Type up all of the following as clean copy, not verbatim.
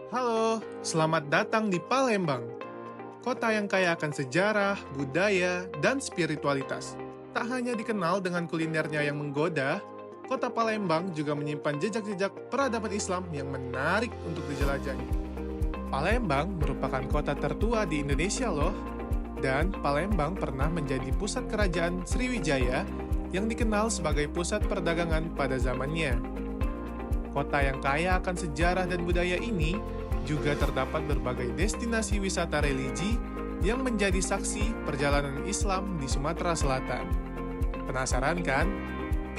Halo, selamat datang di Palembang, kota yang kaya akan sejarah, budaya, dan spiritualitas. Tak hanya dikenal dengan kulinernya yang menggoda, kota Palembang juga menyimpan jejak-jejak peradaban Islam yang menarik untuk dijelajahi. Palembang merupakan kota tertua di Indonesia loh, dan Palembang pernah menjadi pusat kerajaan Sriwijaya yang dikenal sebagai pusat perdagangan pada zamannya. Kota yang kaya akan sejarah dan budaya ini juga terdapat berbagai destinasi wisata religi yang menjadi saksi perjalanan Islam di Sumatera Selatan. Penasaran kan?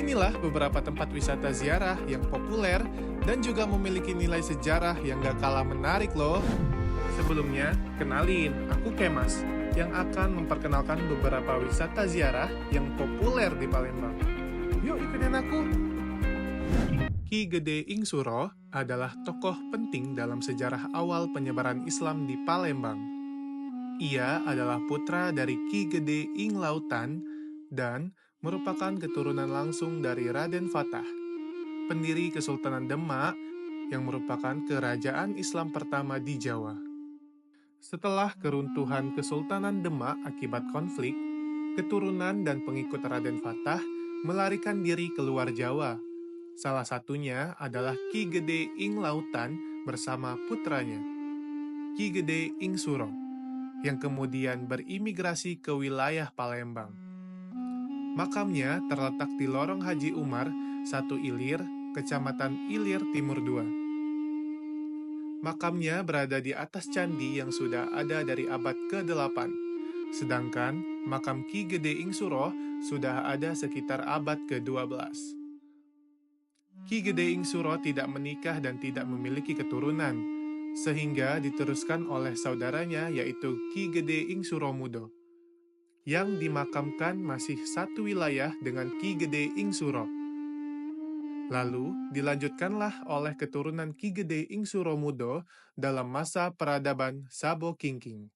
Inilah beberapa tempat wisata ziarah yang populer dan juga memiliki nilai sejarah yang gak kalah menarik loh. Sebelumnya, kenalin, aku Kemas, yang akan memperkenalkan beberapa wisata ziarah yang populer di Palembang. Yuk ikutin aku! Ki Gede Ing Suro adalah tokoh penting dalam sejarah awal penyebaran Islam di Palembang. Ia adalah putra dari Ki Gede Ing Lautan dan merupakan keturunan langsung dari Raden Fatah, pendiri Kesultanan Demak yang merupakan kerajaan Islam pertama di Jawa. Setelah keruntuhan Kesultanan Demak akibat konflik, keturunan dan pengikut Raden Fatah melarikan diri keluar Jawa. Salah satunya adalah Ki Gede Ing Lautan bersama putranya, Ki Gede Ing Suro, yang kemudian berimigrasi ke wilayah Palembang. Makamnya terletak di Lorong Haji Umar, 1 Ilir, Kecamatan Ilir Timur 2. Makamnya berada di atas candi yang sudah ada dari abad ke-8, sedangkan makam Ki Gede Ing Suro sudah ada sekitar abad ke-12. Ki Gede Ing Suro tidak menikah dan tidak memiliki keturunan, sehingga diteruskan oleh saudaranya yaitu Ki Gede Ing Suromudo, yang dimakamkan masih satu wilayah dengan Ki Gede Ing Suro. Lalu dilanjutkanlah oleh keturunan Ki Gede Ing Suromudo dalam masa peradaban Sabo Kingking.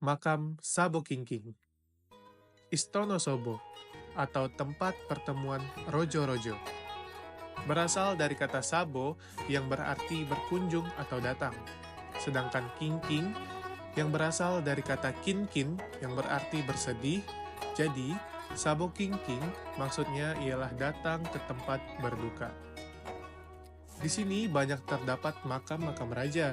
Makam Sabo Kingking, Istono Sobo, atau tempat pertemuan Rojo-Rojo, berasal dari kata sabo yang berarti berkunjung atau datang, sedangkan kingking yang berasal dari kata kinkin yang berarti bersedih. Jadi, sabo kingking maksudnya ialah datang ke tempat berduka. Di sini banyak terdapat makam-makam raja.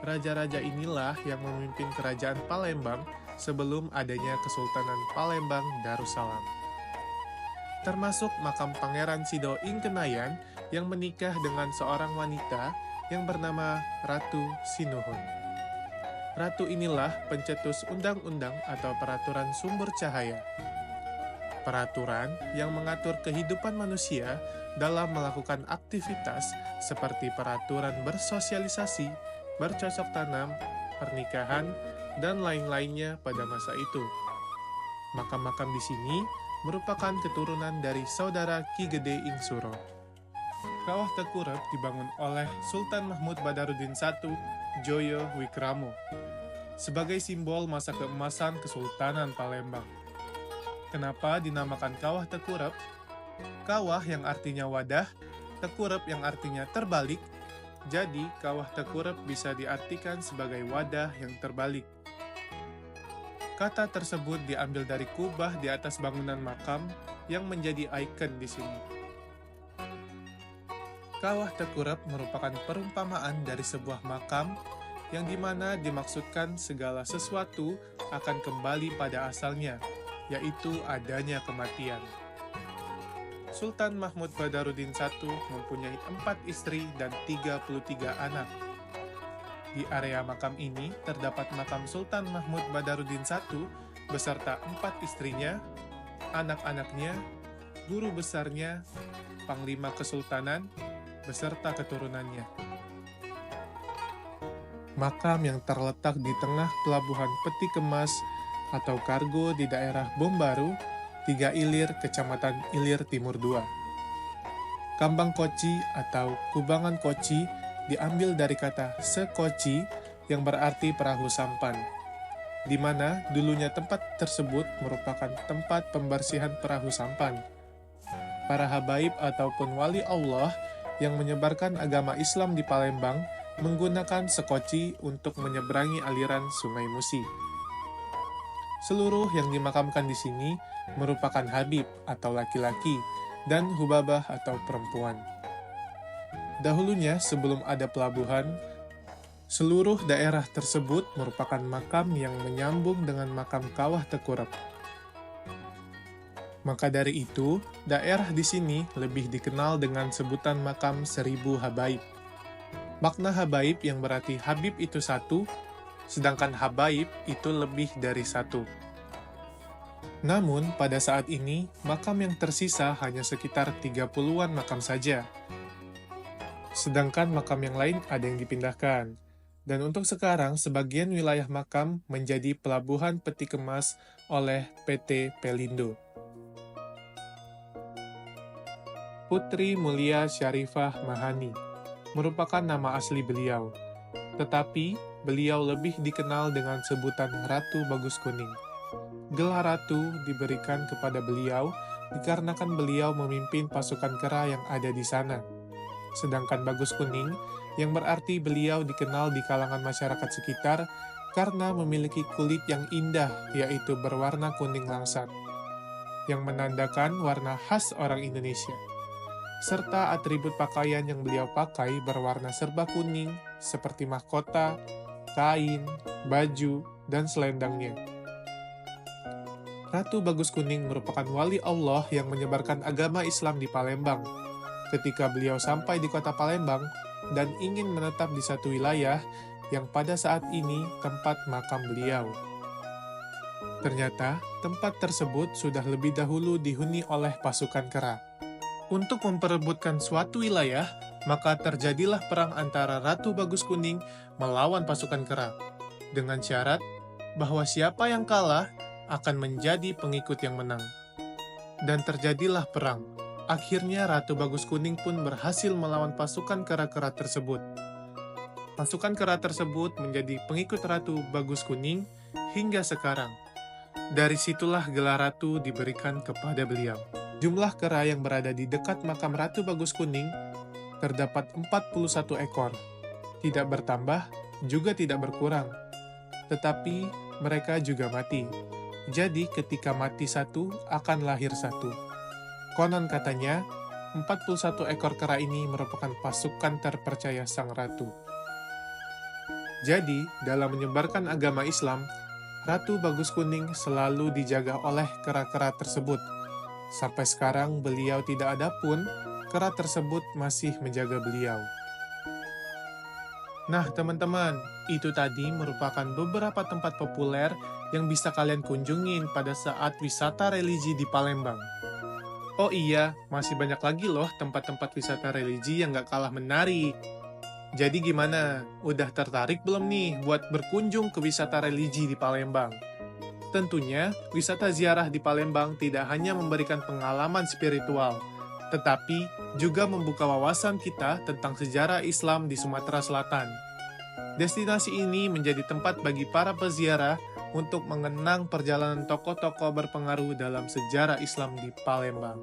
Raja-raja inilah yang memimpin kerajaan Palembang sebelum adanya Kesultanan Palembang Darussalam. Termasuk makam Pangeran Sido Ing Kenayan yang menikah dengan seorang wanita yang bernama Ratu Sinuhun. Ratu inilah pencetus undang-undang atau peraturan sumber cahaya. Peraturan yang mengatur kehidupan manusia dalam melakukan aktivitas seperti peraturan bersosialisasi, bercocok tanam, pernikahan, dan lain-lainnya pada masa itu. Makam-makam di sini merupakan keturunan dari saudara Ki Gede Ing Suro. Kawah Tekuret dibangun oleh Sultan Mahmud Badarudin I Joyo Wikramo sebagai simbol masa keemasan Kesultanan Palembang. Kenapa dinamakan Kawah Tekuret? Kawah yang artinya wadah, Tekuret yang artinya terbalik. Jadi, Kawah Tekuret bisa diartikan sebagai wadah yang terbalik. Kata tersebut diambil dari kubah di atas bangunan makam yang menjadi ikon di sini. Kawah Tekuret merupakan perumpamaan dari sebuah makam yang dimana dimaksudkan segala sesuatu akan kembali pada asalnya, yaitu adanya kematian. Sultan Mahmud Badarudin I mempunyai 4 istri dan 33 anak. Di area makam ini terdapat makam Sultan Mahmud Badarudin I beserta 4 istrinya, anak-anaknya, guru besarnya, panglima kesultanan, beserta keturunannya. Makam yang terletak di tengah pelabuhan Peti Kemas atau kargo di daerah Bombaru, 3 Ilir, Kecamatan Ilir Timur 2. Kambang Koci atau Kubangan Koci diambil dari kata sekoci yang berarti perahu sampan, di mana dulunya tempat tersebut merupakan tempat pembersihan perahu sampan. Para habaib ataupun wali Allah yang menyebarkan agama Islam di Palembang menggunakan sekoci untuk menyeberangi aliran Sungai Musi. Seluruh yang dimakamkan di sini merupakan Habib atau laki-laki dan Hubabah atau perempuan. Dahulunya, sebelum ada pelabuhan, seluruh daerah tersebut merupakan makam yang menyambung dengan makam Kawah Tengkurap. Maka dari itu, daerah di sini lebih dikenal dengan sebutan makam 1000 Habaib. Makna Habaib yang berarti Habib itu satu, sedangkan Habaib itu lebih dari satu. Namun, pada saat ini, makam yang tersisa hanya sekitar 30-an makam saja. Sedangkan makam yang lain ada yang dipindahkan. Dan untuk sekarang, sebagian wilayah makam menjadi pelabuhan peti kemas oleh PT Pelindo. Putri Mulia Syarifah Mahani merupakan nama asli beliau, tetapi beliau lebih dikenal dengan sebutan Ratu Bagus Kuning. Gelar Ratu diberikan kepada beliau dikarenakan beliau memimpin pasukan kera yang ada di sana. Sedangkan Bagus Kuning, yang berarti beliau dikenal di kalangan masyarakat sekitar karena memiliki kulit yang indah, yaitu berwarna kuning langsat, yang menandakan warna khas orang Indonesia. Serta atribut pakaian yang beliau pakai berwarna serba kuning, seperti mahkota, kain, baju, dan selendangnya. Ratu Bagus Kuning merupakan wali Allah yang menyebarkan agama Islam di Palembang. Ketika beliau sampai di kota Palembang dan ingin menetap di satu wilayah yang pada saat ini tempat makam beliau. Ternyata, tempat tersebut sudah lebih dahulu dihuni oleh pasukan kera. Untuk memperebutkan suatu wilayah, maka terjadilah perang antara Ratu Bagus Kuning melawan pasukan kera, dengan syarat bahwa siapa yang kalah akan menjadi pengikut yang menang. Dan terjadilah perang. Akhirnya Ratu Bagus Kuning pun berhasil melawan pasukan kera-kera tersebut. Pasukan kera tersebut menjadi pengikut Ratu Bagus Kuning hingga sekarang. Dari situlah gelar Ratu diberikan kepada beliau. Jumlah kera yang berada di dekat makam Ratu Bagus Kuning terdapat 41 ekor. Tidak bertambah, juga tidak berkurang. Tetapi mereka juga mati. Jadi ketika mati satu, akan lahir satu. Konon katanya, 41 ekor kera ini merupakan pasukan terpercaya sang ratu. Jadi, dalam menyebarkan agama Islam, Ratu Bagus Kuning selalu dijaga oleh kera-kera tersebut. Sampai sekarang beliau tidak ada pun, kera tersebut masih menjaga beliau. Nah teman-teman, itu tadi merupakan beberapa tempat populer yang bisa kalian kunjungin pada saat wisata religi di Palembang. Oh iya, masih banyak lagi loh tempat-tempat wisata religi yang gak kalah menarik. Jadi gimana? Udah tertarik belum nih buat berkunjung ke wisata religi di Palembang? Tentunya, wisata ziarah di Palembang tidak hanya memberikan pengalaman spiritual, tetapi juga membuka wawasan kita tentang sejarah Islam di Sumatera Selatan. Destinasi ini menjadi tempat bagi para peziarah untuk mengenang perjalanan tokoh-tokoh berpengaruh dalam sejarah Islam di Palembang.